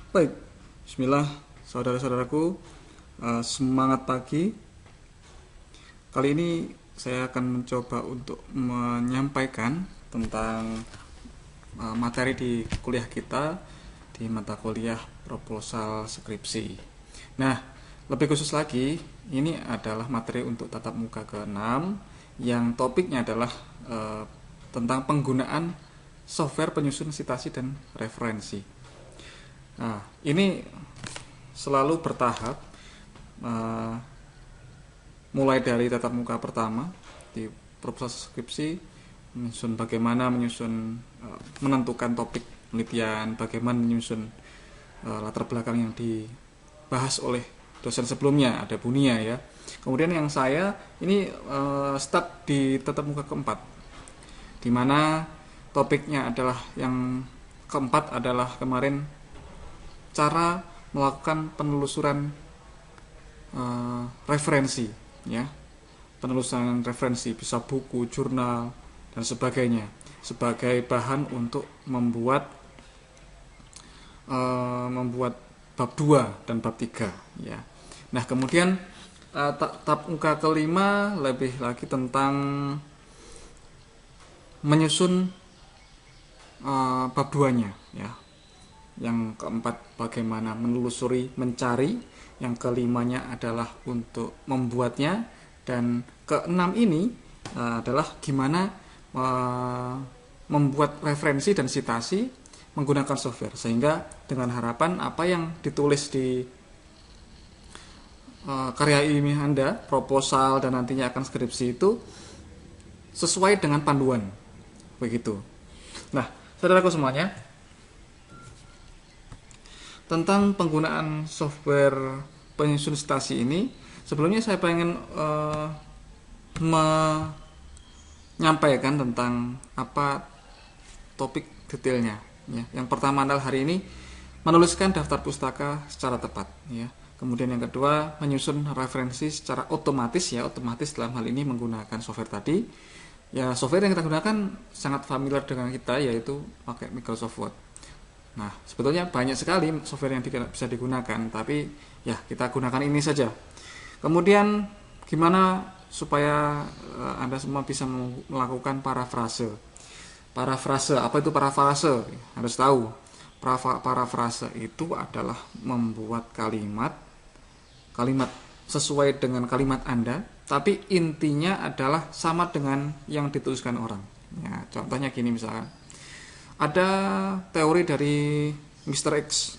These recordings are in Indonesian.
Baik, bismillah saudara-saudaraku, semangat pagi. Kali ini saya akan mencoba untuk menyampaikan tentang materi di kuliah kita di mata kuliah proposal skripsi. Nah, lebih khusus lagi, ini adalah materi untuk tatap muka ke-6 yang topiknya adalah tentang penggunaan software penyusun citasi dan referensi. Nah, ini selalu bertahap, mulai dari tatap muka pertama di proposal skripsi, bagaimana menyusun, menentukan topik penelitian, bagaimana menyusun latar belakang yang dibahas oleh dosen sebelumnya, ada Bunia ya. Kemudian yang saya ini start di tatap muka keempat, di mana topiknya adalah yang keempat adalah kemarin cara melakukan penelusuran referensi ya, penelusuran referensi bisa buku, jurnal dan sebagainya sebagai bahan untuk membuat bab 2 dan bab 3 ya. Nah, kemudian tatap muka kelima lebih lagi tentang menyusun bab 2-nya ya. Yang keempat bagaimana menelusuri, mencari. Yang kelimanya adalah untuk membuatnya. Dan keenam ini adalah gimana membuat referensi dan citasi menggunakan software. Sehingga dengan harapan apa yang ditulis di karya ilmiah Anda, proposal dan nantinya akan skripsi itu sesuai dengan panduan. Begitu. Nah, saudaraku semuanya, tentang penggunaan software penyusun citasi ini, sebelumnya saya pengen menyampaikan tentang apa topik detailnya ya. Yang pertama adalah hari ini menuliskan daftar pustaka secara tepat ya. Kemudian yang kedua menyusun referensi secara otomatis ya, otomatis dalam hal ini menggunakan software tadi. Ya, software yang kita gunakan sangat familiar dengan kita, yaitu pakai Microsoft Word. Nah, sebetulnya banyak sekali software yang bisa digunakan, tapi ya kita gunakan ini saja. Kemudian gimana supaya Anda semua bisa melakukan parafrase. Parafrase, apa itu parafrase? Harus tahu. Parafrase itu adalah membuat kalimat sesuai dengan kalimat Anda, tapi intinya adalah sama dengan yang dituliskan orang. Ya, contohnya gini misalkan. Ada teori dari Mr. X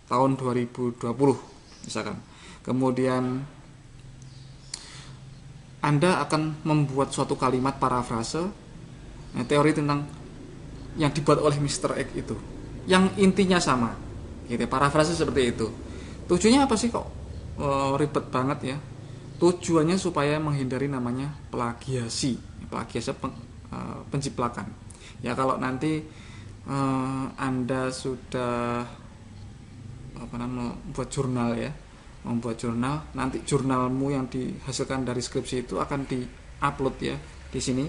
tahun 2020 misalkan. Kemudian Anda akan membuat suatu kalimat parafrase teori tentang yang dibuat oleh Mr. X itu, yang intinya sama. Gitu, parafrase seperti itu. Tujuannya apa sih kok ribet banget ya? Tujuannya supaya menghindari namanya plagiasi. Plagiasi penciplakan. Ya, kalau nanti Anda sudah membuat jurnal ya, nanti jurnalmu yang dihasilkan dari skripsi itu akan di-upload ya di sini,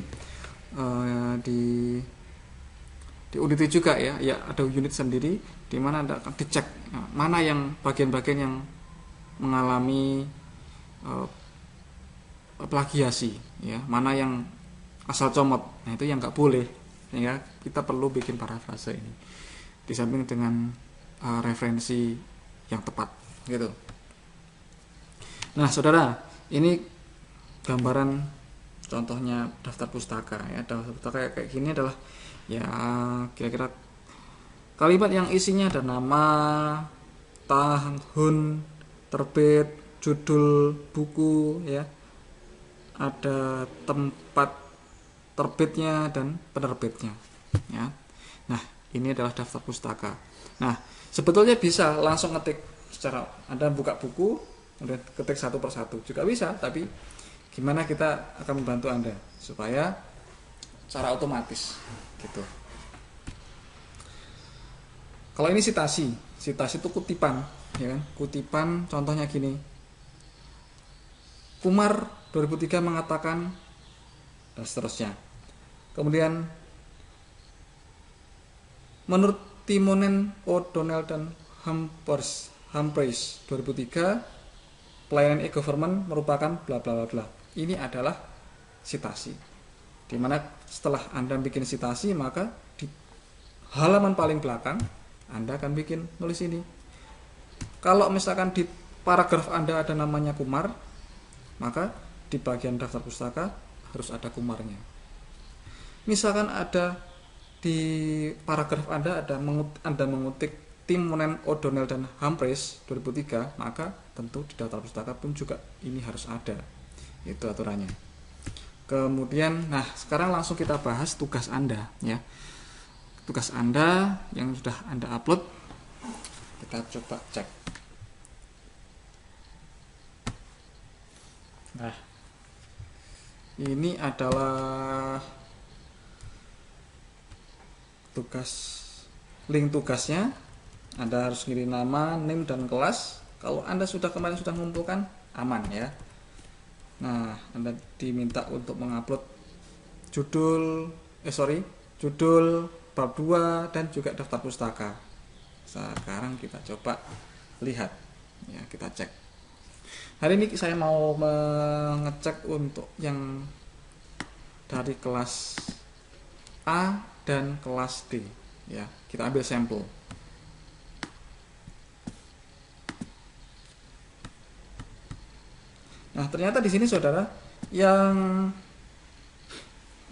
di unit juga ya, ada unit sendiri di mana Anda akan dicek mana yang bagian-bagian yang mengalami plagiasi ya, mana yang asal comot. Nah, itu yang nggak boleh. Sehingga kita perlu bikin parafrase ini di samping dengan referensi yang tepat gitu. Nah, saudara, ini gambaran contohnya daftar pustaka ya. Daftar pustaka kayak gini adalah ya kira-kira kalimat yang isinya ada nama, tahun terbit, judul buku ya, ada tempat terbitnya dan penerbitnya ya. Nah, ini adalah daftar pustaka. Nah, sebetulnya bisa langsung ngetik secara Anda buka buku kemudian ketik satu persatu juga bisa, tapi gimana kita akan membantu Anda supaya secara otomatis gitu. Kalau ini citasi itu kutipan ya kan, kutipan contohnya gini, Kumar 2003 mengatakan dan seterusnya. Kemudian menurut Timonen, O'Donnell dan Humphreys 2003, pelayanan e-government merupakan bla bla bla bla. Ini adalah sitasi. Dimana setelah Anda bikin sitasi, maka di halaman paling belakang Anda akan bikin nulis ini. Kalau misalkan di paragraf Anda ada namanya Kumar, maka di bagian daftar pustaka harus ada Kumarnya. Misalkan ada di paragraf Anda mengutip Tim Monen, O'Donnell dan Humphreys 2003, maka tentu di daftar pustaka pun juga ini harus ada. Itu aturannya. Kemudian, nah sekarang langsung kita bahas tugas Anda, ya. Tugas Anda yang sudah Anda upload, kita coba cek. Nah, ini adalah link tugasnya. Anda harus ngirim nama, name, dan kelas. Kalau Anda kemarin sudah mengumpulkan, aman ya. Nah, Anda diminta untuk mengupload judul bab 2 dan juga daftar pustaka. Sekarang kita coba lihat, ya, kita cek. Hari ini saya mau mengecek untuk yang dari kelas A dan kelas D, ya. Kita ambil sampel. Nah, ternyata di sini saudara yang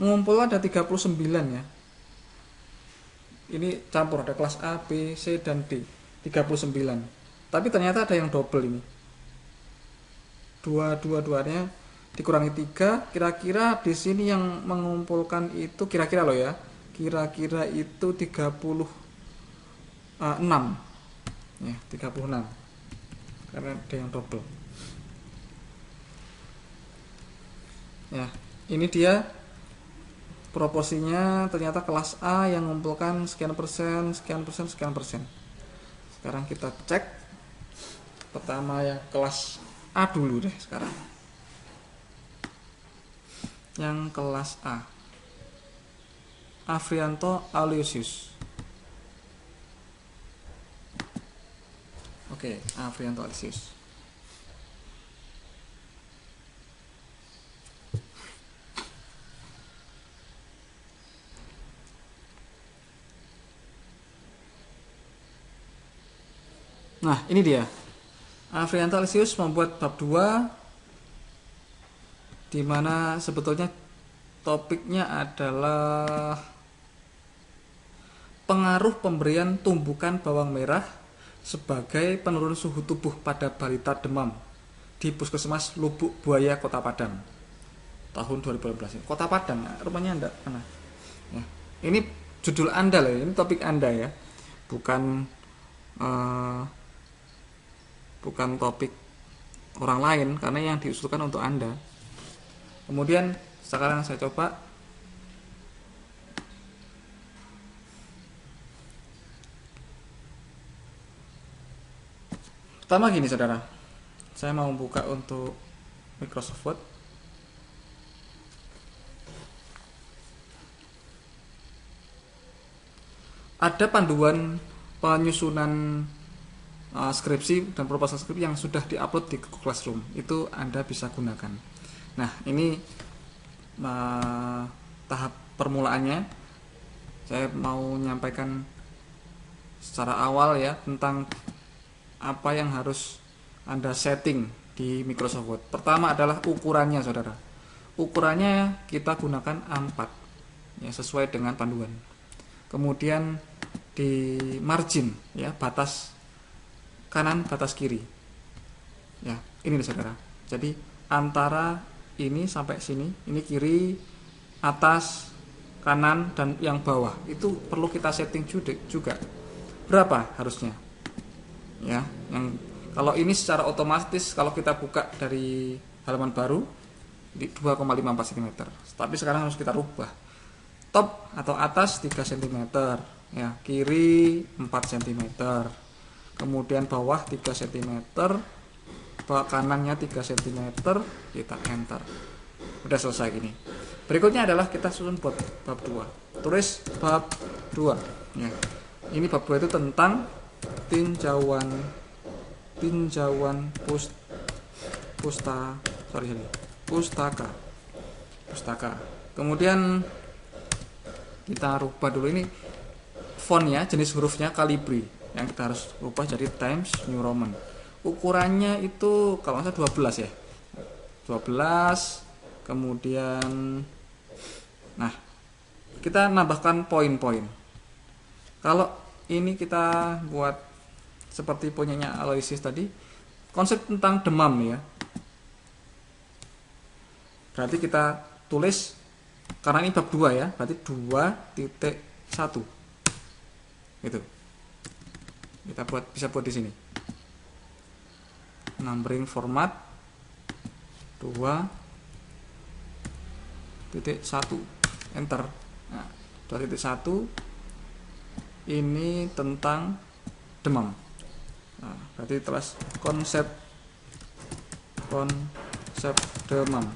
mengumpul ada 39 ya. Ini campur, ada kelas A, B, C dan D. 39. Tapi ternyata ada yang double ini. Dua-duanya dikurangi 3, kira-kira di sini yang mengumpulkan itu kira-kira loh ya. Kira-kira itu 36. Ya, 36. Karena ada yang double. Ya, ini dia proporsinya. Ternyata kelas A yang mengumpulkan sekian persen. Sekarang kita cek. Pertama yang kelas A dulu deh sekarang. Yang kelas A, Afrianto Aloysius. Oke, Afrianto Aloysius. Nah, ini dia. Afrianto Aloysius membuat bab 2, di mana sebetulnya topiknya adalah pengaruh pemberian tumbukan bawang merah sebagai penurun suhu tubuh pada balita demam di Puskesmas Lubuk Buaya, Kota Padang, tahun 2018. Kota Padang, rumahnya Anda mana? Ya. Ini judul Anda loh, ini topik Anda ya, bukan topik orang lain, karena yang diusulkan untuk Anda. Kemudian sekarang saya coba pertama gini saudara, saya mau buka untuk Microsoft Word. Ada panduan penyusunan skripsi dan proposal skripsi yang sudah diupload di Google Classroom, itu Anda bisa gunakan. Nah, ini tahap permulaannya. Saya mau menyampaikan secara awal ya tentang apa yang harus Anda setting di Microsoft Word. Pertama adalah ukurannya saudara. Ukurannya kita gunakan A4 ya, sesuai dengan panduan. Kemudian di margin ya, batas kanan batas kiri ya, ini nih saudara. Jadi antara ini sampai sini, ini kiri, atas, kanan, dan yang bawah itu perlu kita setting juga berapa harusnya ya. Yang kalau ini secara otomatis kalau kita buka dari halaman baru di 2,54 cm, tapi sekarang harus kita rubah. Top atau atas 3 cm ya, kiri 4 cm, kemudian bawah 3 cm, bawah kanannya 3 cm, kita enter. Udah selesai gini. Berikutnya adalah kita susun buat bab 2. Tulis bab 2 ya. Ini bab 2 itu tentang tinjauan pustaka. Kemudian kita rubah dulu ini fontnya, jenis hurufnya Calibri, yang kita harus rubah jadi Times New Roman. Ukurannya itu kalau nggak salah 12 ya, 12. Kemudian nah, kita nambahkan poin-poin. Kalau ini kita buat seperti punyanya Aloysius tadi, konsep tentang demam ya. Berarti kita tulis, karena ini bab 2 ya, berarti 2.1. Gitu. Kita bisa buat di sini. Numbering format 2.1, enter. Nah, 2.1 ini tentang demam. Nah, berarti tulis konsep demam.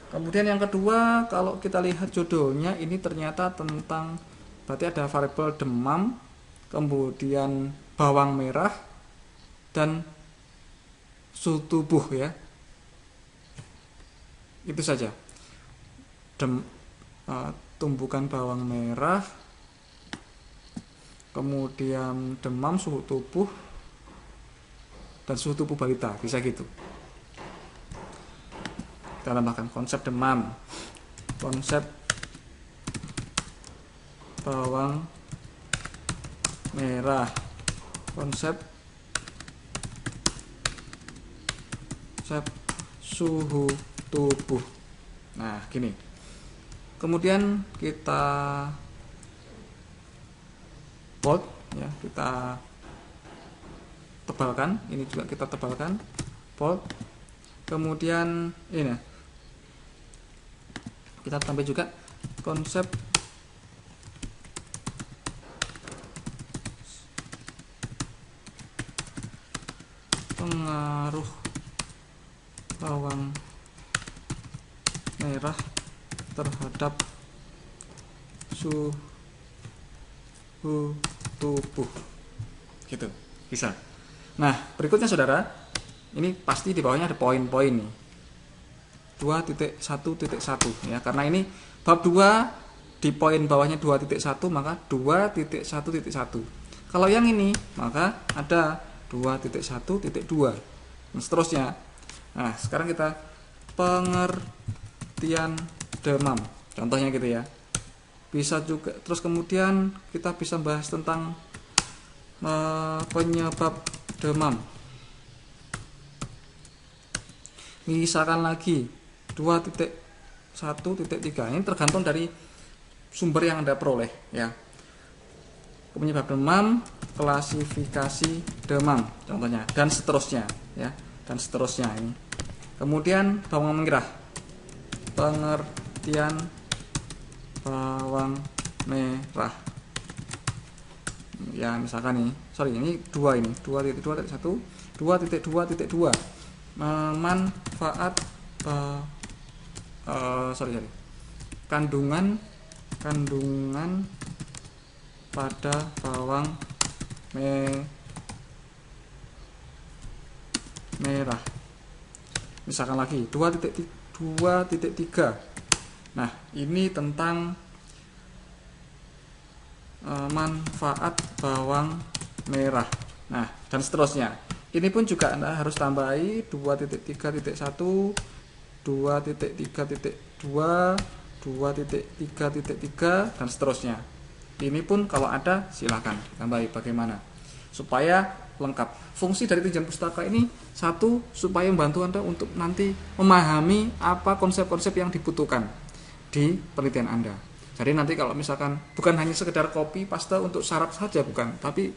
Kemudian yang kedua, kalau kita lihat judulnya ini ternyata tentang, berarti ada variabel demam, kemudian bawang merah dan suhu tubuh ya. Itu saja. Tumbukan bawang merah, kemudian demam, suhu tubuh, dan suhu tubuh balita, bisa gitu. Kita tambahkan konsep demam, konsep bawang merah, konsep suhu tubuh. Nah, gini. Kemudian kita bold ya, kita tebalkan, ini juga kita tebalkan, bold. Kemudian ini kita tambah juga konsep pengaruh bawang merah terhadap suhu tubuh, gitu, bisa. Nah, berikutnya saudara, ini pasti di bawahnya ada poin-poin nih, 2.1.1 ya, karena ini bab 2 di poin bawahnya 2.1, maka 2.1.1. Kalau yang ini maka ada 2.1.2 dan seterusnya. Nah, sekarang kita pengertian demam, contohnya gitu ya. Bisa juga, terus kemudian kita bisa bahas tentang penyebab demam. Misalkan lagi 2.1.3, ini tergantung dari sumber yang Anda peroleh ya. Penyebab demam, klasifikasi demam contohnya, dan seterusnya ya, dan seterusnya ini. Kemudian bawang merah, pengertian bawang merah ya, misalkan nih, ini 2 ini 2.2.1, 2.2.2 manfaat kandungan pada bawang merah. Misalkan lagi 2.3. Nah, ini tentang manfaat bawang merah. Nah, dan seterusnya. Ini pun juga Anda harus tambahi 2.3.1, 2.3.2, 2.3.3 dan seterusnya. Ini pun kalau ada silakan tambahi bagaimana supaya lengkap. Fungsi dari tinjauan pustaka ini satu, supaya membantu Anda untuk nanti memahami apa konsep-konsep yang dibutuhkan di penelitian Anda. Jadi nanti kalau misalkan bukan hanya sekedar copy paste untuk syarat saja, bukan, tapi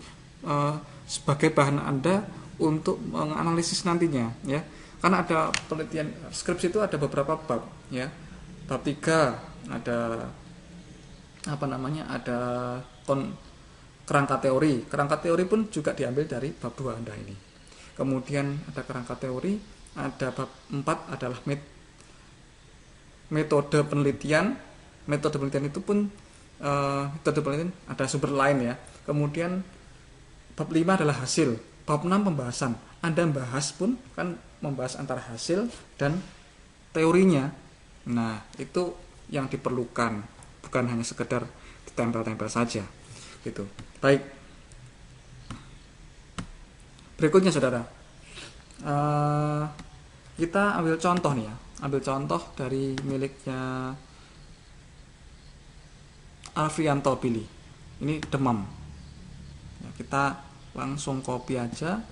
sebagai bahan Anda untuk menganalisis nantinya ya. Karena ada penelitian skripsi itu ada beberapa bab ya. Bab 3 ada ada kerangka teori. Kerangka teori pun juga diambil dari bab 2 Anda ini. Kemudian ada kerangka teori, ada bab 4 adalah metode penelitian. Metode penelitian itu pun metode penelitian ada sumber lain ya. Kemudian Bab 5 adalah hasil. Bab 6 pembahasan. Anda membahas pun kan membahas antara hasil dan teorinya. Nah, itu yang diperlukan, bukan hanya sekedar ditempel-tempel saja. Gitu. Baik. Berikutnya saudara. Kita ambil contoh nih ya. Ambil contoh dari miliknya Alfrianto Billy. Ini demam. Ya, kita langsung copy aja.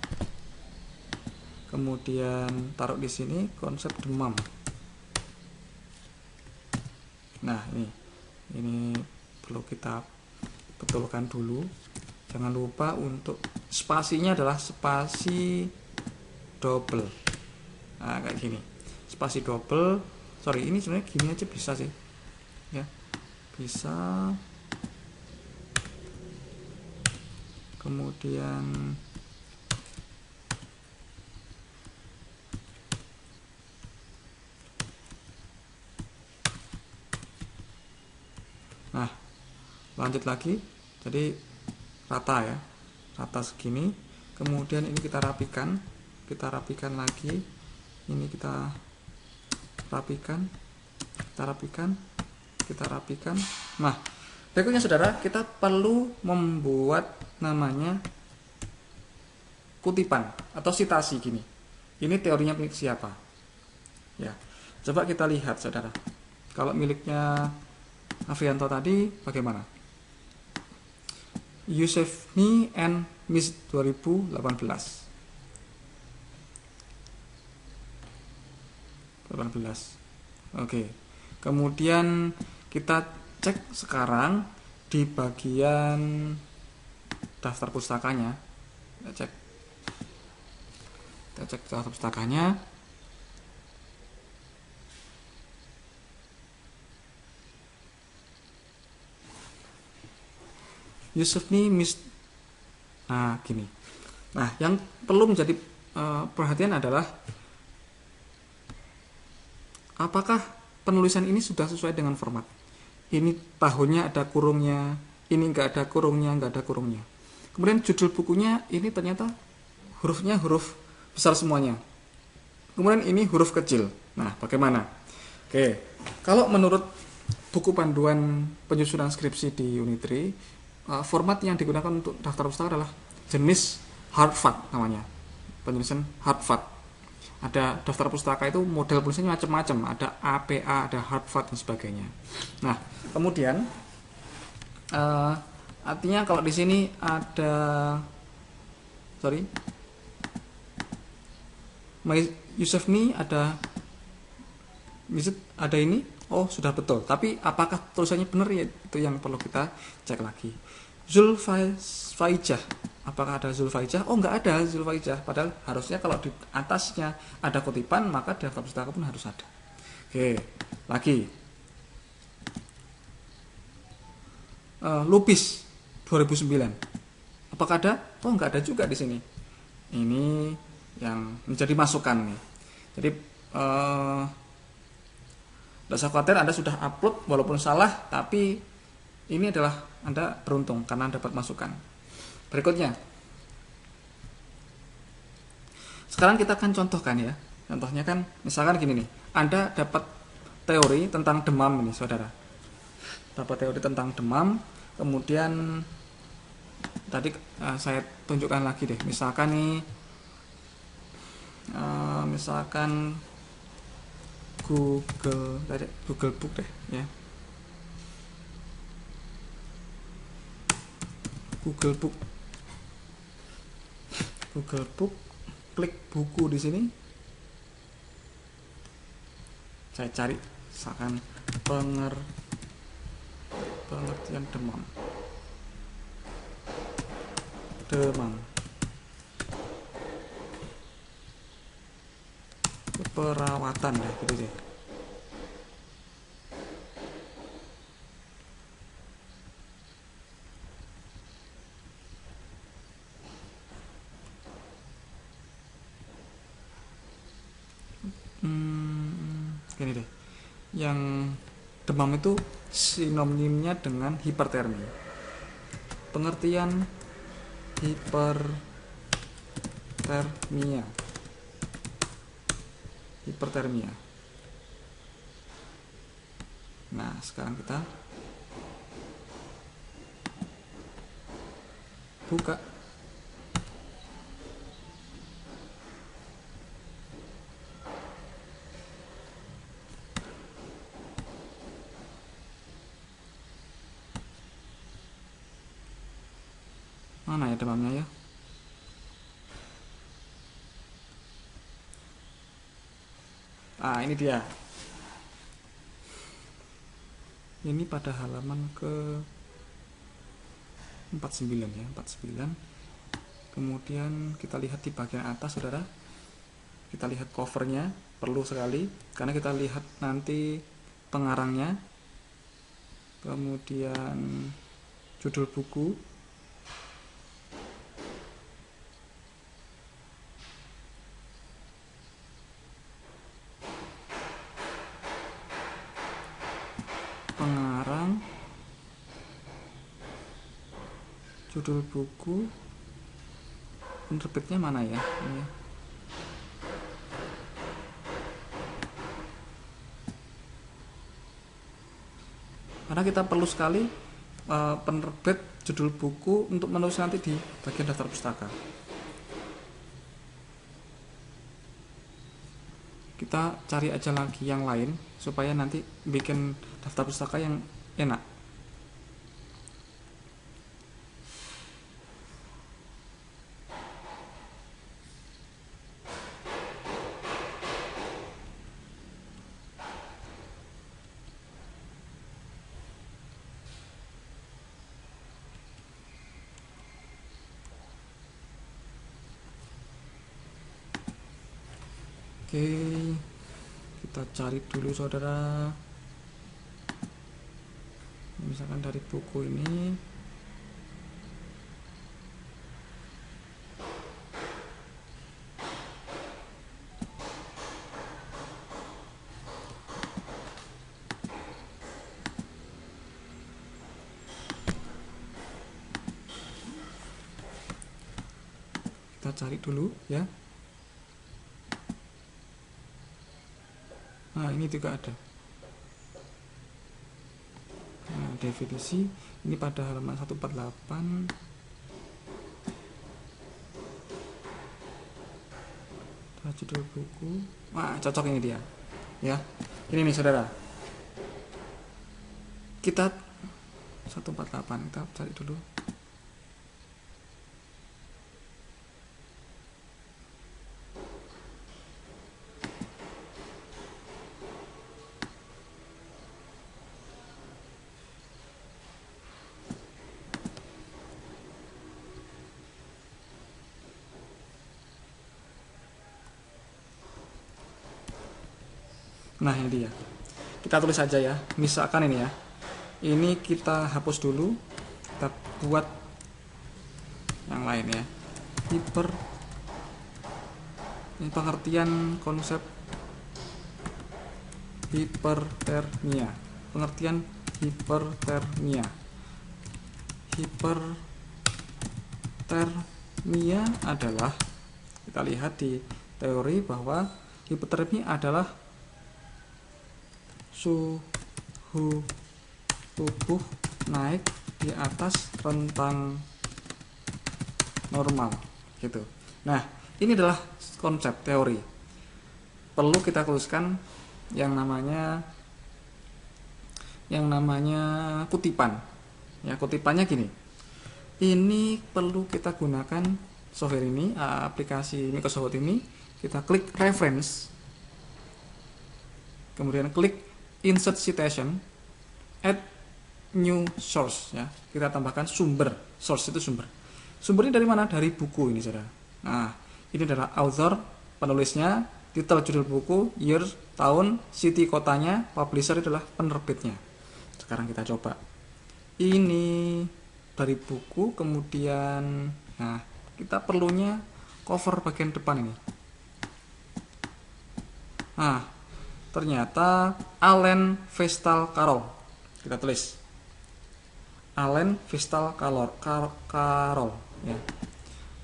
Kemudian taruh di sini konsep demam. Nah, ini perlu kita betulkan dulu. Jangan lupa untuk spasinya adalah spasi double. Nah, kayak gini. Spasi double. Sorry, ini sebenarnya gini aja bisa sih. Ya. Bisa. Kemudian nah, lanjut lagi. Jadi rata ya. Rata segini. Kemudian ini kita rapikan. Kita rapikan lagi. Ini kita rapikan. Kita rapikan. Kita rapikan. Nah, berikutnya saudara, kita perlu membuat namanya kutipan atau sitasi gini. Ini teorinya milik siapa? Ya. Coba kita lihat saudara. Kalau miliknya Alfrianto tadi bagaimana? Yusefni and Miss 2018. 18. Oke. Kemudian kita cek sekarang di bagian daftar pustakanya. Kita cek daftar pustakanya. Yusefni Miss. Nah, gini. Nah, yang perlu menjadi perhatian adalah apakah penulisan ini sudah sesuai dengan format. Ini tahunnya ada kurungnya, ini nggak ada kurungnya, nggak ada kurungnya. Kemudian judul bukunya ini ternyata hurufnya huruf besar semuanya. Kemudian ini huruf kecil. Nah, bagaimana? Oke, kalau menurut buku panduan penyusunan skripsi di Unitri, format yang digunakan untuk daftar pustaka adalah jenis Harvard namanya, penulisan Harvard. Ada daftar pustaka itu model tulisannya macam-macam, ada APA, ada Harvard dan sebagainya. Nah, kemudian artinya kalau di sini ada Yusefni ada ini, oh sudah betul. Tapi apakah tulisannya benar, ya itu yang perlu kita cek lagi. Zulfaijah, apakah ada Zulfaijah? Oh, nggak ada Zulfaijah. Padahal harusnya kalau di atasnya ada kutipan, maka daftar pustaka pun harus ada. Oke, lagi. Lupis 2009. Apakah ada? Oh, nggak ada juga di sini. Ini yang menjadi masukan nih. Jadi tidak usah khawatir, Anda sudah upload walaupun salah, tapi ini adalah Anda beruntung karena dapat masukan. Berikutnya, sekarang kita akan contohkan ya. Contohnya kan misalkan gini nih, Anda dapat teori tentang demam ini saudara. Dapat teori tentang demam, kemudian tadi saya tunjukkan lagi deh. Misalkan nih, misalkan Google Book deh ya. Google Book, klik buku di sini. Saya cari misalkan pengertian demam. Perawatan deh gitu sih. Gini deh. Yang demam itu sinonimnya dengan hipertermi. Pengertian hipertermia. Nah, sekarang kita buka. Mana ya demamnya ya? Ini dia. Ini pada halaman ke 49 ya, 49. Kemudian kita lihat di bagian atas, saudara. Kita lihat covernya, perlu sekali karena kita lihat nanti pengarangnya. Kemudian judul buku. Pengarang, judul buku, penerbitnya mana ya? Ini. Karena kita perlu sekali penerbit, judul buku untuk menulis nanti di bagian daftar pustaka. Kita cari aja lagi yang lain supaya nanti bikin daftar pustaka yang enak. Oke, kita cari dulu saudara. Misalkan dari buku ini. Kita cari dulu ya. Nah, ini juga ada. Nah, definisi ini pada halaman 148. Judul buku. Wah, cocok ini dia. Ya. Ini nih saudara. Kita 148 kita cari dulu. Nah, ini dia. Kita tulis saja ya. Misalkan ini ya. Ini kita hapus dulu. Kita buat yang lain ya. Ini pengertian konsep hipertermia. Pengertian hipertermia. Hipertermia adalah, kita lihat di teori bahwa hipertermia adalah suhu tubuh naik di atas rentang normal gitu. Nah, ini adalah konsep teori. Perlu kita tuliskan yang namanya kutipan. Ya, kutipannya gini. Ini perlu kita gunakan software ini, aplikasi Microsoft ini. Kita klik reference. Kemudian klik insert citation, add new source ya. Kita tambahkan sumber. Source itu sumber. Sumbernya dari mana? Dari buku ini, saudara. Nah, ini adalah author, penulisnya, titel judul buku, year, tahun, city kotanya, publisher adalah penerbitnya. Sekarang kita coba. Ini dari buku, kemudian nah, kita perlunya cover bagian depan ini. Nah, ternyata Allen Vestal Carroll. Kita tulis Allen Vestal Carroll ya.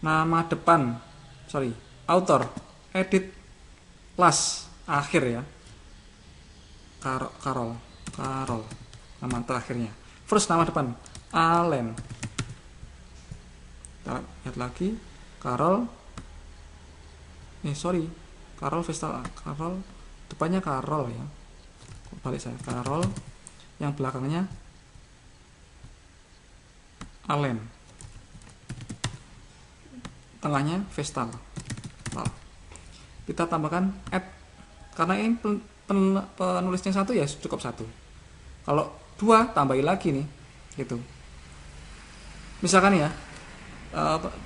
nama depan, author, edit, last, akhir ya. Carol, nama terakhirnya. First, nama depan, Allen. Kita lihat lagi, Carol Vestal, Carol, depannya Carol ya. Balik saya, Carol, yang belakangnya Allen, tengahnya Vestal. Kita tambahkan add, karena ini penulisnya satu ya cukup satu. Kalau dua tambahin lagi nih, gitu. Misalkan ya,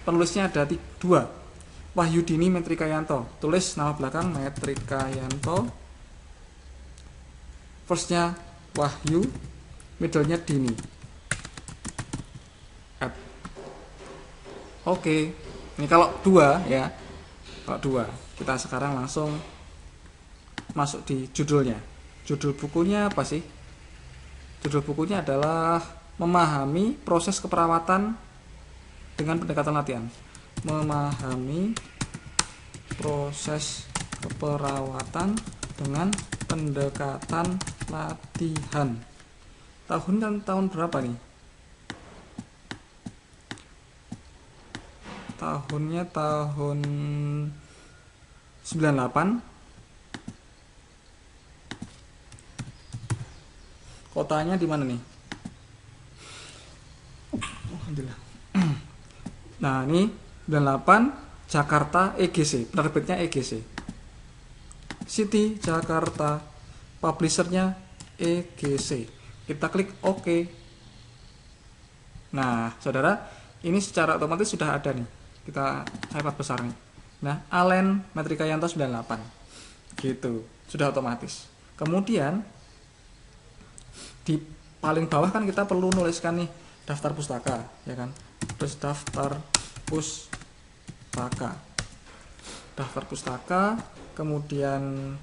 penulisnya ada dua, Wahyudini Metrikayanto, tulis nama belakang Metrikayanto, firstnya Wahyu, middle-nya Dini. Add. Oke, ini kalau dua ya, kita sekarang langsung masuk di judulnya. Judul bukunya apa sih? Judul bukunya adalah Memahami Proses Keperawatan dengan Pendekatan Latihan. Memahami proses keperawatan dengan pendekatan latihan. Tahun berapa nih? Tahunnya tahun 98. Kotanya di mana nih? Alhamdulillah. Nah, ini 98, Jakarta, EGC, penerbitnya EGC. City Jakarta, publishernya EGC. Kita klik OK. Nah, saudara, ini secara otomatis sudah ada nih. Kita hyperlink besar nih. Nah, Allen Metrikayanto 98. Gitu, sudah otomatis. Kemudian di paling bawah kan kita perlu nuliskan nih daftar pustaka, ya kan? Terus daftar pustaka, kemudian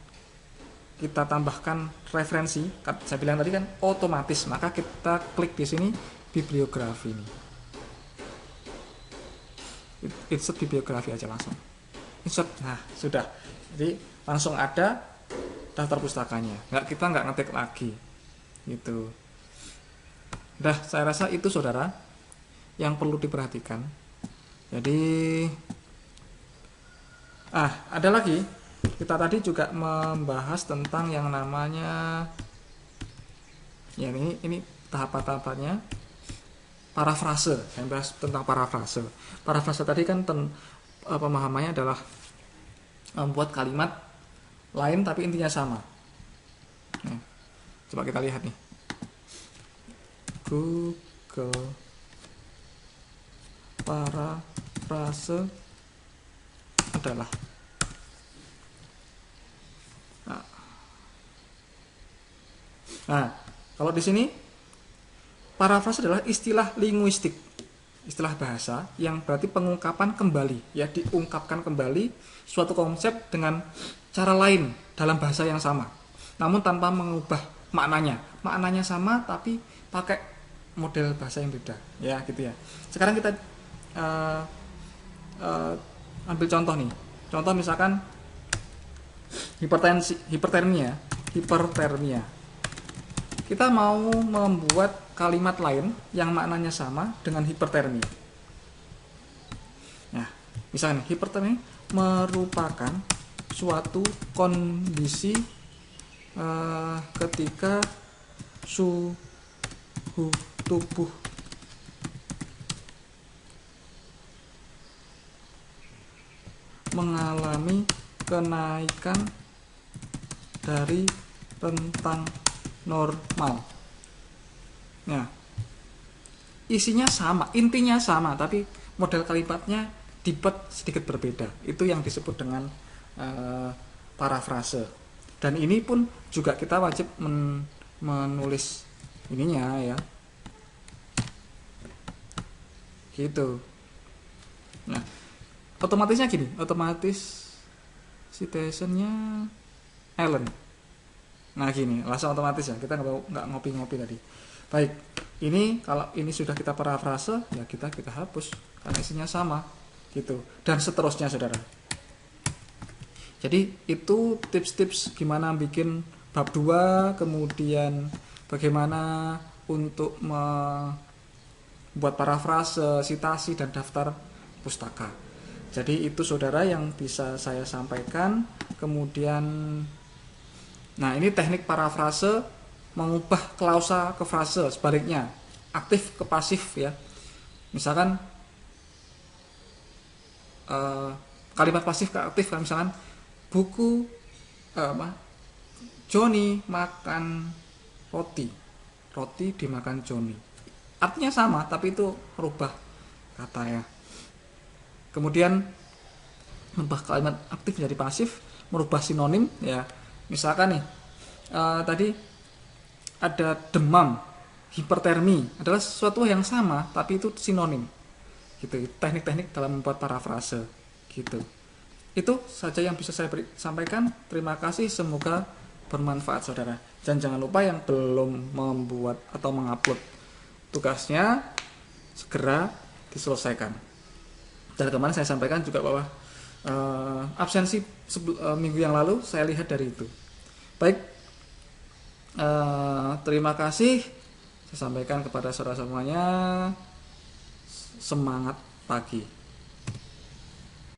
kita tambahkan referensi. Saya bilang tadi kan otomatis, maka kita klik di sini bibliografi ini. Insert bibliografi aja langsung. Insert, nah sudah. Jadi langsung ada daftar pustakanya. Kita nggak ngetik lagi. Gitu. Udah, saya rasa itu saudara yang perlu diperhatikan. Jadi ada lagi, kita tadi juga membahas tentang yang namanya ya, ini tahap-tahapannya parafrase. Saya bahas tentang parafrase. Parafrase tadi kan pemahamannya adalah membuat kalimat lain tapi intinya sama. Nah, coba kita lihat nih. Google parafrase adalah kalau di sini parafrase adalah istilah linguistik, istilah bahasa yang berarti pengungkapan kembali, ya, diungkapkan kembali suatu konsep dengan cara lain dalam bahasa yang sama, namun tanpa mengubah maknanya. Maknanya sama tapi pakai model bahasa yang beda, ya gitu ya. Sekarang kita ambil contoh nih. Contoh misalkan hipertermia. Kita mau membuat kalimat lain yang maknanya sama dengan hipertermia. Nah, misalkan hipertermia merupakan suatu kondisi ketika suhu tubuh mengalami kenaikan dari rentang normal. Nah, isinya sama, intinya sama, tapi model kalimatnya dibuat sedikit berbeda. Itu yang disebut dengan parafrase. Dan ini pun juga kita wajib menulis ininya, ya. Gitu. Nah, otomatisnya gini, otomatis citationnya Allen. Nah gini, langsung otomatis ya, kita nggak ngopi-ngopi tadi. Baik, ini kalau ini sudah kita parafrase, ya kita hapus karena isinya sama. gitu, dan seterusnya saudara. Jadi itu tips-tips gimana bikin bab 2, kemudian bagaimana untuk membuat parafrase, sitasi, dan daftar pustaka. Jadi itu saudara yang bisa saya sampaikan. Kemudian, nah ini teknik parafrase, mengubah klausa ke frase, sebaliknya aktif ke pasif ya. Misalkan kalimat pasif ke aktif kan, misalkan buku Johnny makan roti, roti dimakan Johnny, artinya sama tapi itu merubah kata ya. Kemudian merubah kalimat aktif menjadi pasif, merubah sinonim ya. Misalkan nih tadi ada demam, hipertermi adalah sesuatu yang sama tapi itu sinonim gitu. Teknik-teknik dalam membuat parafrase gitu. Itu saja yang bisa saya sampaikan. Terima kasih, semoga bermanfaat saudara. Dan jangan lupa yang belum membuat atau mengupload tugasnya segera diselesaikan. Dan kemarin saya sampaikan juga bahwa absensi minggu yang lalu saya lihat dari itu. Baik, terima kasih. Saya sampaikan kepada saudara semuanya, semangat pagi.